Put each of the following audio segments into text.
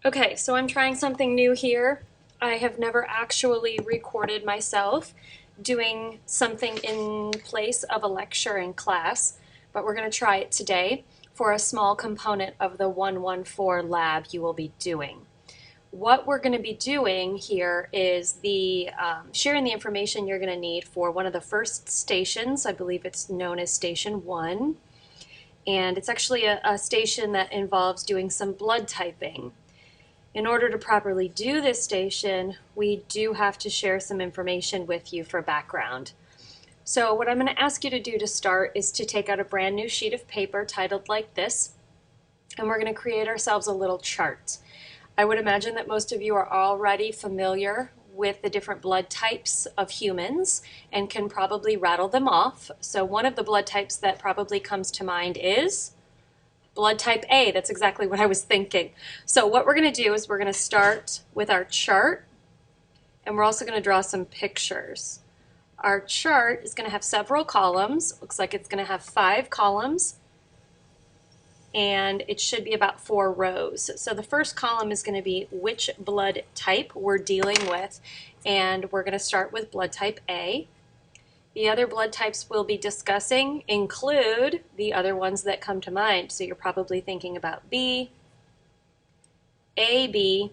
Okay, so I'm trying something new here. I have never actually recorded myself doing something in place of a lecture in class, but we're going to try it today for a small component of the 114 lab you will be doing. What we're going to be doing here is sharing the information you're going to need for one of the first stations. I believe it's known as Station 1, and it's actually a station that involves doing some blood typing. In order to properly do this station, we do have to share some information with you for background. So what I'm going to ask you to do to start is to take out a brand new sheet of paper titled like this, and we're going to create ourselves a little chart. I would imagine that most of you are already familiar with the different blood types of humans and can probably rattle them off. So one of the blood types that probably comes to mind is blood type A. That's exactly what I was thinking. So what we're going to do is we're going to start with our chart, and we're also going to draw some pictures. Our chart is going to have several columns. Looks like it's going to have 5 columns, and it should be about 4 rows. So the first column is going to be which blood type we're dealing with, and we're going to start with blood type A. The other blood types we'll be discussing include the other ones that come to mind. So you're probably thinking about B, AB,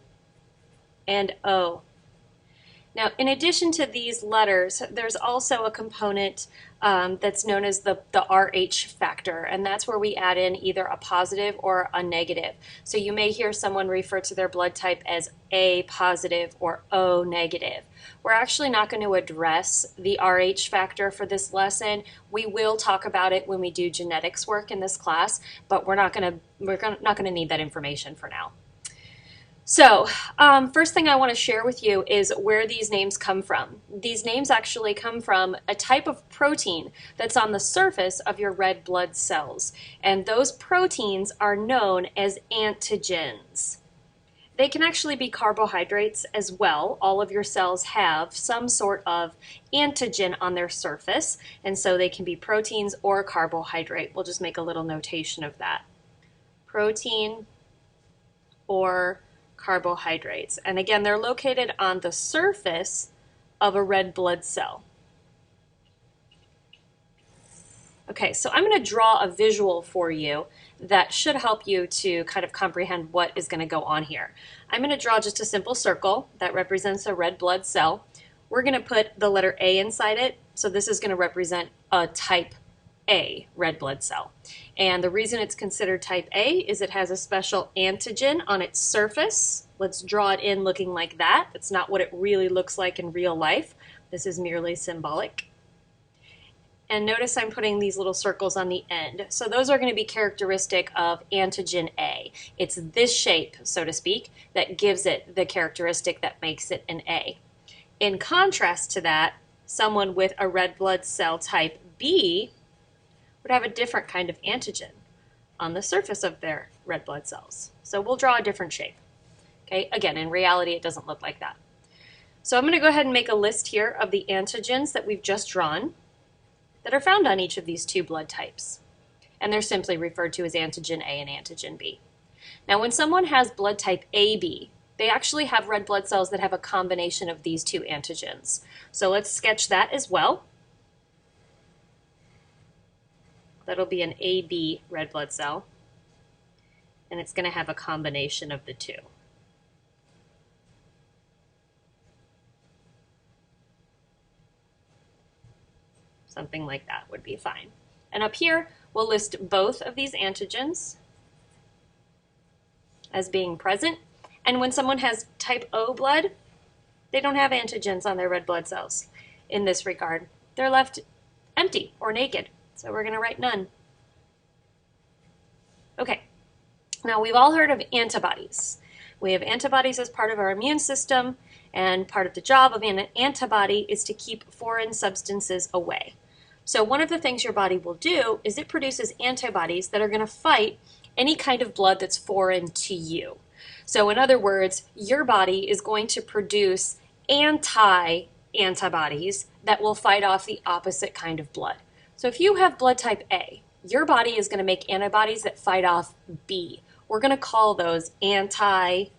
and O. Now, in addition to these letters, there's also a component that's known as the RH factor, and that's where we add in either a positive or a negative. So you may hear someone refer to their blood type as A positive or O negative. We're actually not going to address the RH factor for this lesson. We will talk about it when we do genetics work in this class, but we're not going to need that information for now. So, first thing I want to share with you is where these names come from. These names actually come from a type of protein that's on the surface of your red blood cells, and those proteins are known as antigens. They can actually be carbohydrates as well. All of your cells have some sort of antigen on their surface, and so they can be proteins or carbohydrate. We'll just make a little notation of that. Protein or carbohydrates. And again, they're located on the surface of a red blood cell. Okay, so I'm going to draw a visual for you that should help you to kind of comprehend what is going to go on here. I'm going to draw just a simple circle that represents a red blood cell. We're going to put the letter A inside it, so this is going to represent a type A red blood cell. And the reason it's considered type A is it has a special antigen on its surface. Let's draw it in looking like that. It's not what it really looks like in real life. This is merely symbolic. And notice I'm putting these little circles on the end. So those are going to be characteristic of antigen A. It's this shape, so to speak, that gives it the characteristic that makes it an A. In contrast to that, someone with a red blood cell type B would have a different kind of antigen on the surface of their red blood cells. So we'll draw a different shape. Okay, again, in reality, it doesn't look like that. So I'm going to go ahead and make a list here of the antigens that we've just drawn that are found on each of these 2 blood types. And they're simply referred to as antigen A and antigen B. Now, when someone has blood type AB, they actually have red blood cells that have a combination of these 2 antigens. So let's sketch that as well. That'll be an AB red blood cell, and it's going to have a combination of the 2. Something like that would be fine. And up here, we'll list both of these antigens as being present. And when someone has type O blood, they don't have antigens on their red blood cells in this regard. They're left empty or naked. So we're going to write none. Okay, now we've all heard of antibodies. We have antibodies as part of our immune system, and part of the job of an antibody is to keep foreign substances away. So one of the things your body will do is it produces antibodies that are going to fight any kind of blood that's foreign to you. So in other words, your body is going to produce antibodies that will fight off the opposite kind of blood. So if you have blood type A, your body is going to make antibodies that fight off B. We're going to call those anti-A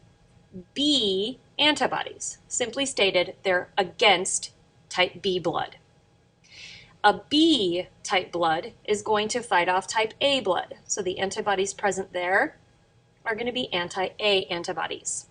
B antibodies. Simply stated, they're against type B blood. A B type blood is going to fight off type A blood. So the antibodies present there are going to be anti-A antibodies.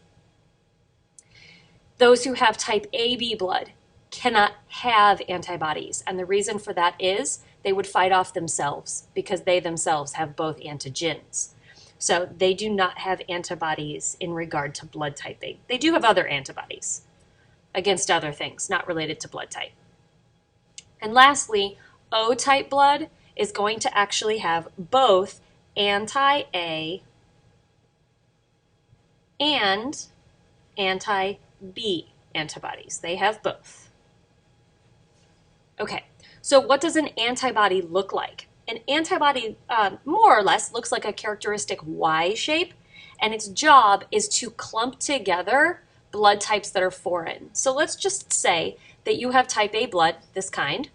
Those who have type AB blood cannot have antibodies, and the reason for that is they would fight off themselves because they themselves have both antigens. So they do not have antibodies in regard to blood typing. They do have other antibodies against other things not related to blood type. And lastly, O-type blood is going to actually have both anti-A and anti-B antibodies. They have both. Okay, so what does an antibody look like? An antibody more or less looks like a characteristic Y shape, and its job is to clump together blood types that are foreign. So let's just say that you have type A blood, this kind,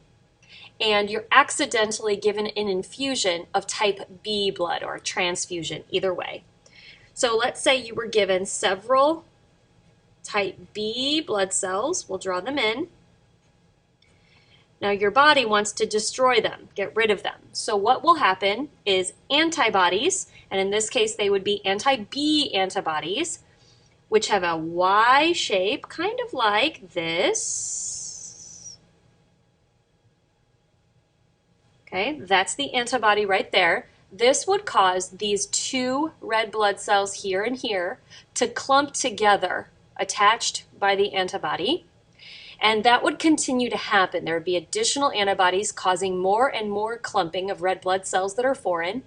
and you're accidentally given an infusion of type B blood or a transfusion, either way. So let's say you were given several type B blood cells. We'll draw them in. Now your body wants to destroy them, get rid of them. So what will happen is antibodies, and in this case they would be anti-B antibodies, which have a Y shape, kind of like this. Okay, that's the antibody right there. This would cause these two red blood cells here and here to clump together, attached by the antibody. And that would continue to happen. There would be additional antibodies causing more and more clumping of red blood cells that are foreign.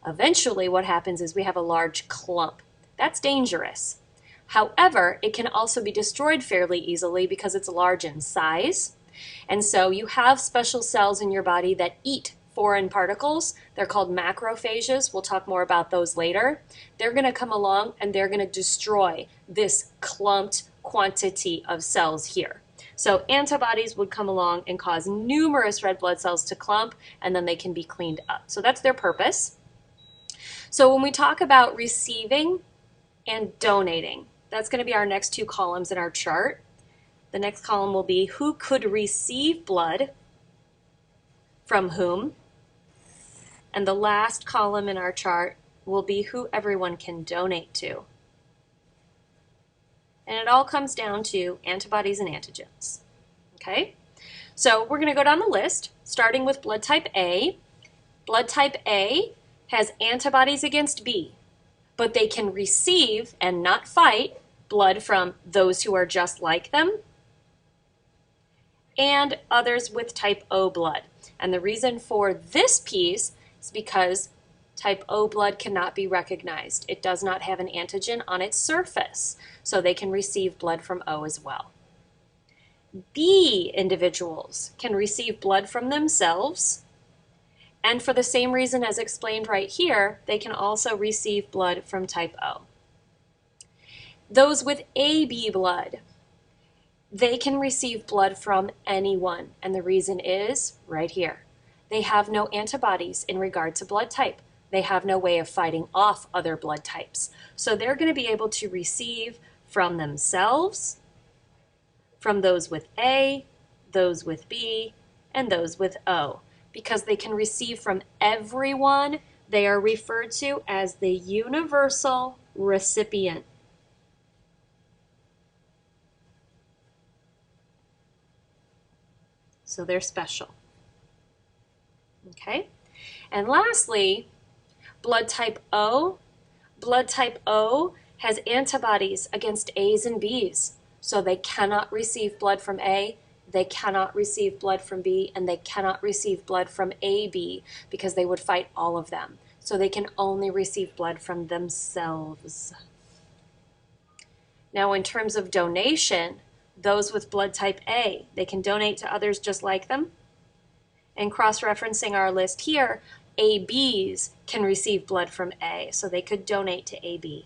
Eventually, what happens is we have a large clump. That's dangerous. However, it can also be destroyed fairly easily because it's large in size. And so you have special cells in your body that eat foreign particles. They're called macrophages. We'll talk more about those later. They're going to come along and they're going to destroy this clumped quantity of cells here. So antibodies would come along and cause numerous red blood cells to clump, and then they can be cleaned up. So that's their purpose. So when we talk about receiving and donating, that's going to be our next two columns in our chart. The next column will be who could receive blood from whom. And the last column in our chart will be who everyone can donate to. And it all comes down to antibodies and antigens. Okay? So we're going to go down the list, starting with blood type A. Blood type A has antibodies against B, but they can receive and not fight blood from those who are just like them and others with type O blood. And the reason for this piece is because type O blood cannot be recognized. It does not have an antigen on its surface, so they can receive blood from O as well. B individuals can receive blood from themselves, and for the same reason as explained right here, they can also receive blood from type O. Those with AB blood, they can receive blood from anyone, and the reason is right here. They have no antibodies in regard to blood type. They have no way of fighting off other blood types. So they're going to be able to receive from themselves, from those with A, those with B, and those with O. Because they can receive from everyone, they are referred to as the universal recipient. So they're special. Okay? And lastly, blood type O. Blood type O has antibodies against A's and B's. So they cannot receive blood from A, they cannot receive blood from B, and they cannot receive blood from AB because they would fight all of them. So they can only receive blood from themselves. Now in terms of donation, those with blood type A, they can donate to others just like them. And cross-referencing our list here, ABs can receive blood from A, so they could donate to AB.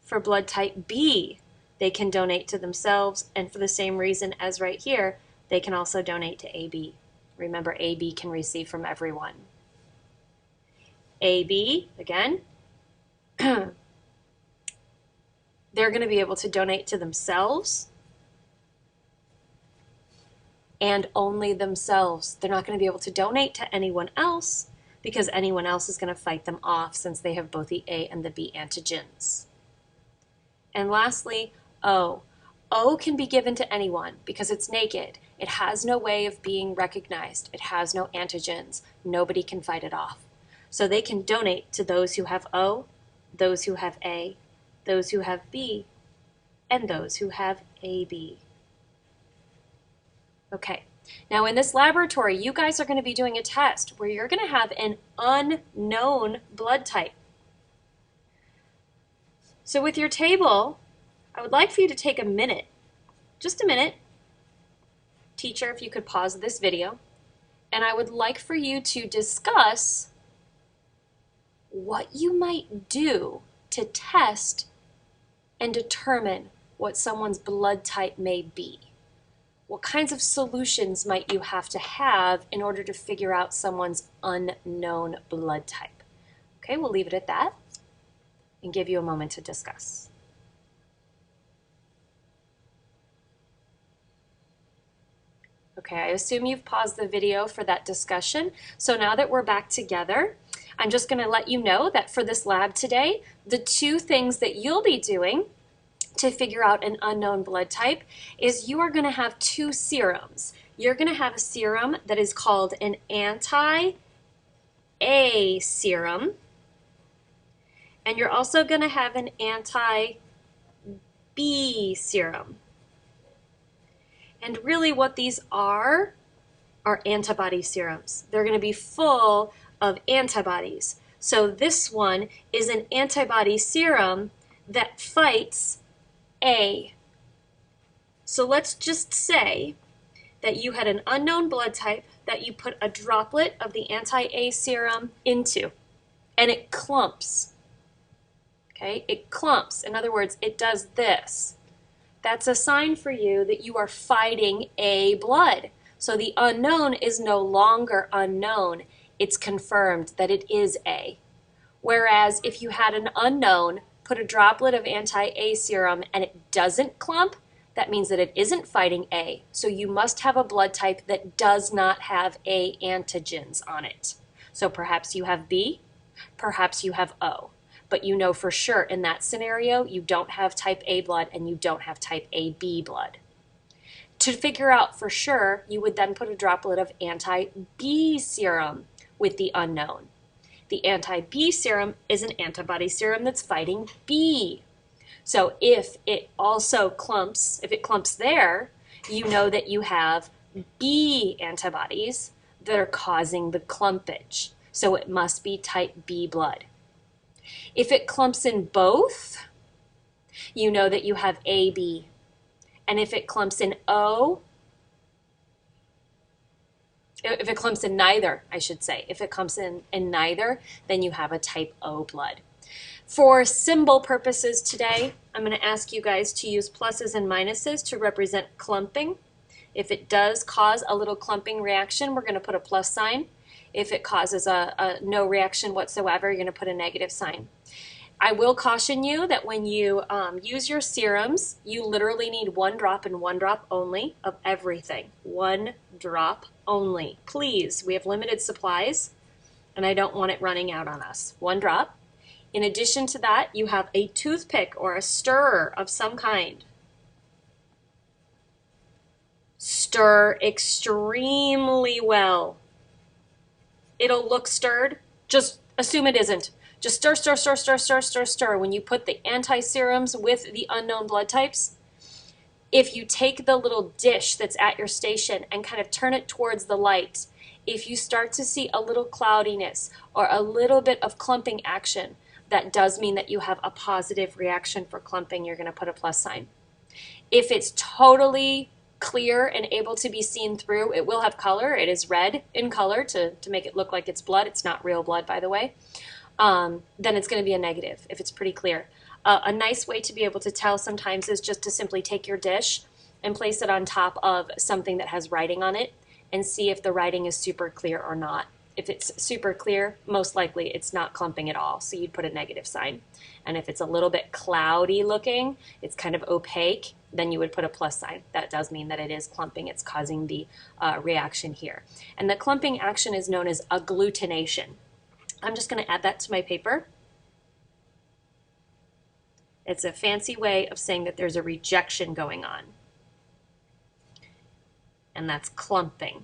For blood type B, they can donate to themselves, and for the same reason as right here, they can also donate to AB. Remember, AB can receive from everyone. AB, again, they're going to be able to donate to themselves and only themselves. They're not going to be able to donate to anyone else because anyone else is going to fight them off since they have both the A and the B antigens. And lastly, O. O can be given to anyone because it's naked. It has no way of being recognized. It has no antigens. Nobody can fight it off. So they can donate to those who have O, those who have A, those who have B, and those who have AB. Okay, now in this laboratory, you guys are going to be doing a test where you're going to have an unknown blood type. So with your table, I would like for you to take a minute, just a minute. Teacher, if you could pause this video, and I would like for you to discuss what you might do to test and determine what someone's blood type may be. What kinds of solutions might you have to have in order to figure out someone's unknown blood type? Okay, we'll leave it at that and give you a moment to discuss. Okay, I assume you've paused the video for that discussion. So now that we're back together, I'm just going to let you know that for this lab today, the two things that you'll be doing to figure out an unknown blood type is you are going to have two serums. You're going to have a serum that is called an anti-A serum, and you're also going to have an anti-B serum. And really what these are antibody serums. They're going to be full of antibodies. So this one is an antibody serum that fights A. So let's just say that you had an unknown blood type that you put a droplet of the anti-A serum into, and it clumps. Okay, it clumps. In other words, it does this. That's a sign for you that you are fighting A blood. So the unknown is no longer unknown. It's confirmed that it is A. Whereas if you had an unknown, put a droplet of anti-A serum and it doesn't clump, that means that it isn't fighting A. So you must have a blood type that does not have A antigens on it. So perhaps you have B, perhaps you have O. But you know for sure in that scenario, you don't have type A blood and you don't have type AB blood. To figure out for sure, you would then put a droplet of anti-B serum with the unknown. The anti-B serum is an antibody serum that's fighting B. So if it also clumps, if it clumps there, you know that you have B antibodies that are causing the clumpage. So it must be type B blood. If it clumps in both, you know that you have AB. And if it clumps in O, if it clumps in neither, I should say, if it clumps in neither, then you have a type O blood. For symbol purposes today, I'm going to ask you guys to use pluses and minuses to represent clumping. If it does cause a little clumping reaction, we're going to put a plus sign. If it causes a no reaction whatsoever, you're going to put a negative sign. I will caution you that when you use your serums, you literally need 1 drop and 1 drop only of everything. 1 drop only. Please, we have limited supplies, and I don't want it running out on us. 1 drop. In addition to that, you have a toothpick or a stirrer of some kind. Stir extremely well. It'll look stirred. Just assume it isn't. Just stir, stir, stir, stir, stir, stir, stir. When you put the anti-serums with the unknown blood types, if you take the little dish that's at your station and kind of turn it towards the light, if you start to see a little cloudiness or a little bit of clumping action, that does mean that you have a positive reaction for clumping. You're going to put a plus sign. If it's totally clear and able to be seen through, it will have color. It is red in color to make it look like it's blood. It's not real blood, by the way. Then it's going to be a negative if it's pretty clear. A nice way to be able to tell sometimes is just to simply take your dish and place it on top of something that has writing on it and see if the writing is super clear or not. If it's super clear, most likely it's not clumping at all, so you'd put a negative sign. And if it's a little bit cloudy looking, it's kind of opaque, then you would put a plus sign. That does mean that it is clumping. It's causing the reaction here. And the clumping action is known as agglutination. I'm just going to add that to my paper. It's a fancy way of saying that there's a rejection going on. And that's clumping.